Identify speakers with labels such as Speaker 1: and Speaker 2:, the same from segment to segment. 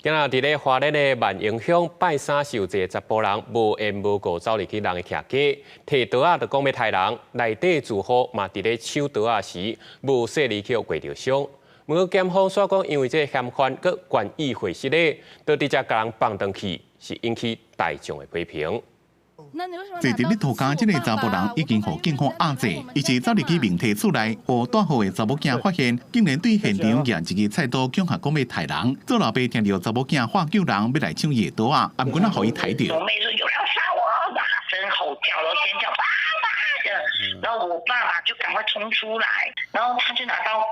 Speaker 1: 今仔伫咧花莲的万荣乡拜三受祭10甫人无缘无故走入去人的徛家，摕刀仔就讲要杀人，内底住户嘛伫咧抢刀仔时无细离去过着伤。不过检方说讲，因为这嫌犯佮权益会失礼，到直接将人放回去，是引起大众的批评。
Speaker 2: 坐伫咧涂骹，这个查甫人已经互警方压制，伊是走入去命题厝内，互带号的查某囝发现，竟然对现场举一支菜刀，恐吓讲要杀人。做老爸听到查某囝喊救人，要来抢伊的刀啊，也毋过那互伊抬着。
Speaker 3: 我妹说有人要杀我，大声吼叫，然后尖叫，爸爸的，然后我爸爸就赶快冲出来，然后他就拿刀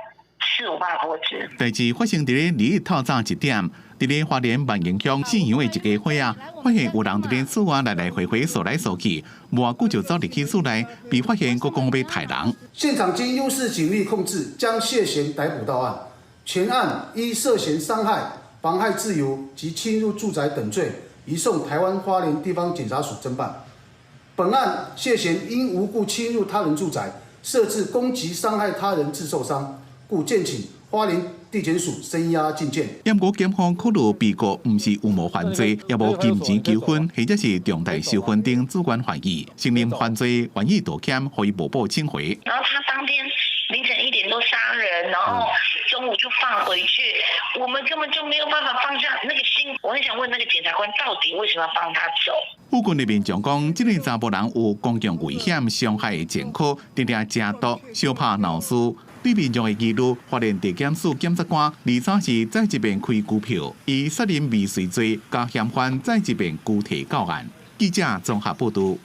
Speaker 3: 刺我爸的脖子。代
Speaker 2: 志发生伫咧2日透早1点。 伫咧花莲万荣乡信阳的一家伙啊，发现有人伫咧厝外来来回回扫来扫去，无偌久就走入去厝内，被发现佫讲要杀人。
Speaker 4: 现场经优势警力控制，将谢嫌逮捕到案。全案依涉嫌伤害、妨害自由及侵入住宅等罪，移送台湾花莲地方检察署侦办。本案谢嫌因无故侵入他人住宅，设置攻击、伤害他人致受伤，故建请花莲 地检署声押进见。
Speaker 2: 不过检方考虑被告唔是有无犯罪，也无金钱纠纷，或者是重大受分等主观怀疑，承认犯罪，愿意道歉，可以补报请回。
Speaker 3: 然后他当天凌晨1点多杀人，然后中午就放回去，我们根本就没有办法放下那个心。我很想问那个检察官，到底为什么要放他走？
Speaker 2: 附近的民众讲，这个查甫人有公共危险、伤害的前科，定定正毒，小怕闹事。 对民众的疑虑，花莲地检署检察官23时再一遍开股票，以杀人未遂罪，甲嫌犯再一遍具体告案。记者综合报道。